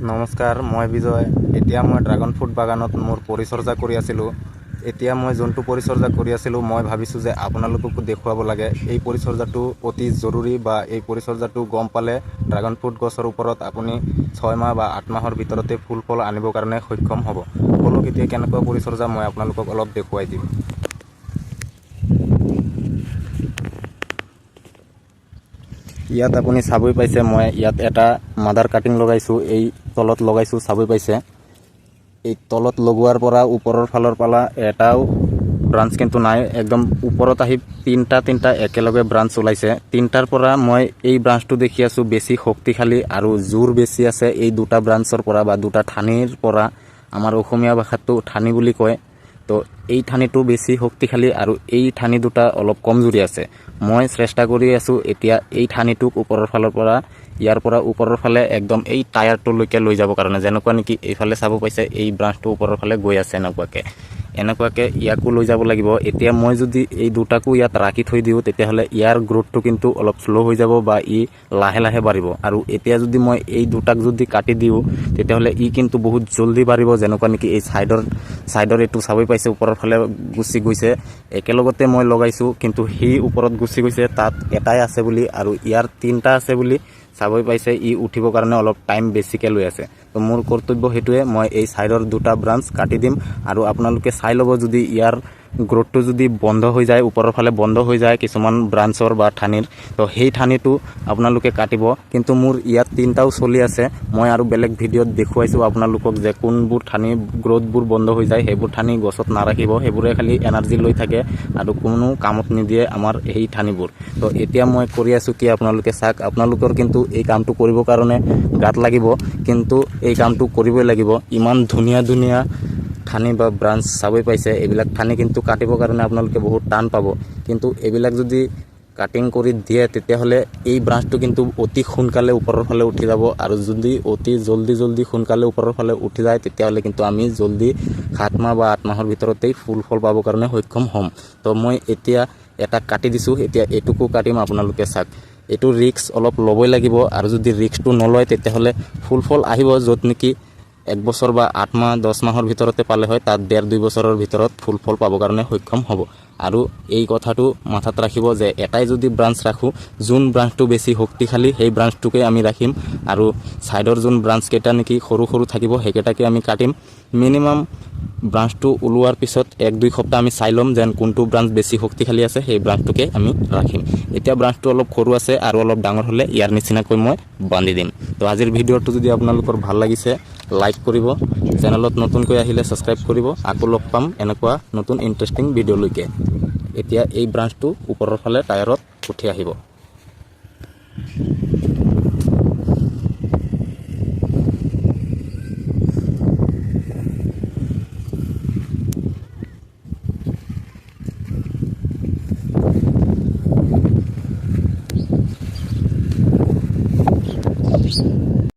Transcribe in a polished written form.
নমস্কাৰ, মই বিজয়। এতিয়া মই ড্ৰাগন ফ্ৰুট বাগানত মোৰ পৰিচৰ্যা কৰি আছিলোঁ। এতিয়া মই যোনটো পৰিচৰ্যা কৰি আছিলোঁ, মই ভাবিছোঁ যে আপোনালোককো দেখুৱাব লাগে। এই পৰিচৰ্যাটো অতি জৰুৰী, বা এই পৰিচৰ্যাটো গম পালে ড্ৰাগন ফ্ৰুট গছৰ ওপৰত আপুনি 6 মাহ বা 8 মাহৰ ভিতৰতে ফুল ফল আনিবৰ কাৰণে সক্ষম হ'ব। বলক এতিয়া কেনেকুৱা পৰিচৰ্যা মই আপোনালোকক অলপ দেখুৱাই দিম। ইয়াত আপুনি চাবই পাইছে, মই ইয়াত এটা মাদাৰ কাটিং লগাইছোঁ। এই তলত লগাইছোঁ, চাবই পাইছে। এই তলত লগোৱাৰ পৰা ওপৰৰ ফালৰ পৰা এটাও ব্ৰাঞ্চ কিন্তু নাই। একদম ওপৰত আহি তিনিটা একেলগে ব্ৰাঞ্চ ওলাইছে। তিনিটাৰ পৰা মই এই ব্ৰাঞ্চটো দেখি আছোঁ বেছি শক্তিশালী আৰু জোৰ বেছি আছে এই দুটা ব্ৰাঞ্চৰ পৰা, বা দুটা ঠানিৰ পৰা। আমাৰ অসমীয়া ভাষাতো ঠানি বুলি কয়। তো এই ঠানিটো বেছি শক্তিশালী আৰু এই ঠানি দুটা অলপ কমজুৰি আছে। মই চেষ্টা কৰি আছোঁ এতিয়া এই ঠানিটোক ওপৰৰ ফালৰ পৰা, ইয়াৰ পৰা ওপৰৰ ফালে একদম এই টায়াৰটোলৈকে লৈ যাব কাৰণে। যেনেকুৱা নেকি এইফালে চাব পাইছে, এই ব্ৰাঞ্চটো ওপৰৰ ফালে গৈ আছে এনেকুৱাকৈ ইয়াকো লৈ যাব লাগিব। এতিয়া মই যদি এই দুটাকো ইয়াত ৰাখি থৈ দিওঁ, তেতিয়াহ'লে ইয়াৰ গ্ৰোথটো কিন্তু অলপ শ্ল' হৈ যাব, বা ই লাহে লাহে বাঢ়িব। আৰু এতিয়া যদি মই এই দুটাক যদি কাটি দিওঁ, তেতিয়াহ'লে ই কিন্তু বহুত জল্দি বাঢ়িব। যেনেকুৱা নেকি এই ছাইডৰ এইটো চাবই পাইছে, ওপৰৰ ফালে গুচি গৈছে। একেলগতে মই লগাইছোঁ, কিন্তু সি ওপৰত গুচি গৈছে, তাত এটাই আছে বুলি, আৰু ইয়াৰ 3টা আছে বুলি চাবই পাইছে। ই উঠিবৰ কাৰণে অলপ টাইম বেছিকৈ লৈ আছে। তো মোৰ কৰ্তব্য সেইটোৱে, মই এই ছাইডৰ দুটা ব্ৰাঞ্চ কাটি দিম। আৰু আপোনালোকে চাই ল'ব, যদি ইয়াৰ গ্ৰোথটো যদি বন্ধ হৈ যায়, ওপৰৰ ফালে বন্ধ হৈ যায় কিছুমান ব্ৰাঞ্চৰ বা ঠানিৰ, তো সেই ঠানিটো আপোনালোকে কাটিব। কিন্তু মোৰ ইয়াত 3টাও চলি আছে। মই আৰু বেলেগ ভিডিঅ'ত দেখুৱাইছোঁ আপোনালোকক যে কোনবোৰ ঠানি গ্ৰোথবোৰ বন্ধ হৈ যায়, সেইবোৰ ঠানি গছত নাৰাখিব। সেইবোৰে খালি এনাৰ্জি লৈ থাকে আৰু কোনো কামত নিদিয়ে আমাৰ এই ঠানিবোৰ। তো এতিয়া মই কৰি আছোঁ কি, আপোনালোকে চাওক। আপোনালোকৰ কিন্তু এই কামটো কৰিবৰ কাৰণে গাত লাগিব, কিন্তু এই কামটো কৰিবই লাগিব। ইমান ধুনীয়া ধুনীয়া ঠানি বা ব্ৰাঞ্চ চাবই পাইছে। এইবিলাক ঠানি কিন্তু কাটিবৰ কাৰণে আপোনালোকে বহুত টান পাব। কিন্তু এইবিলাক যদি কাটিং কৰি দিয়ে, তেতিয়াহ'লে এই ব্ৰাঞ্চটো কিন্তু অতি সোনকালে ওপৰৰ ফালে উঠি যাব। আৰু যদি অতি জল্দি সোনকালে ওপৰৰ ফালে উঠি যায়, তেতিয়াহ'লে কিন্তু আমি জল্দি 7 মাহ বা 8 মাহৰ ভিতৰতেই ফুল ফল পাবৰ কাৰণে সক্ষম হ'ম। তো মই এতিয়া এটা কাটি দিছোঁ, এতিয়া এইটোকো কাটিম। আপোনালোকে চাওক, এইটো ৰিস্ক অলপ ল'বই লাগিব। আৰু যদি ৰিস্কটো নলয়, তেতিয়াহ'লে ফুল ফল আহিব। য'ত নেকি 1 বছৰ বা 8 মাহ 10 মাহৰ ভিতৰতে পালে হয়, তাত 1.5-2 বছৰৰ ভিতৰত ফুল ফল পাবৰ কাৰণে সক্ষম হ'ব। আৰু এই কথাটো মাথাত ৰাখিব যে এটাই যদি ব্ৰাঞ্চ ৰাখোঁ, যোন ব্ৰাঞ্চটো বেছি শক্তিশালী সেই ব্ৰাঞ্চটোকে আমি ৰাখিম। আৰু ছাইডৰ যোন ব্ৰাঞ্চকেইটা নেকি সৰু সৰু থাকিব, সেইকেইটাকে আমি কাটিম। মিনিমাম ব্ৰাঞ্চটো ওলোৱাৰ পিছত 1-2 সপ্তাহ আমি চাই ল'ম যেন কোনটো ব্ৰাঞ্চ বেছি শক্তিশালী আছে, সেই ব্ৰাঞ্চটোকে আমি ৰাখিম। এতিয়া ব্ৰাঞ্চটো অলপ সৰু আছে, আৰু অলপ ডাঙৰ হ'লে ইয়াৰ নিচিনাকৈ মই বান্ধি দিম। তো আজিৰ ভিডিঅ'টো যদি আপোনালোকৰ ভাল লাগিছে, লাইক কৰিব। চেনেলত নতুনকৈ আহিলে ছাবস্ক্ৰাইব কৰিব। আকৌ লগ পাম এনেকুৱা নতুন ইণ্টাৰেষ্টিং ভিডিঅ'লৈকে। এতিয়া এই ব্ৰাঞ্চটো ওপৰৰ ফালে টায়াৰত উঠি আহিব।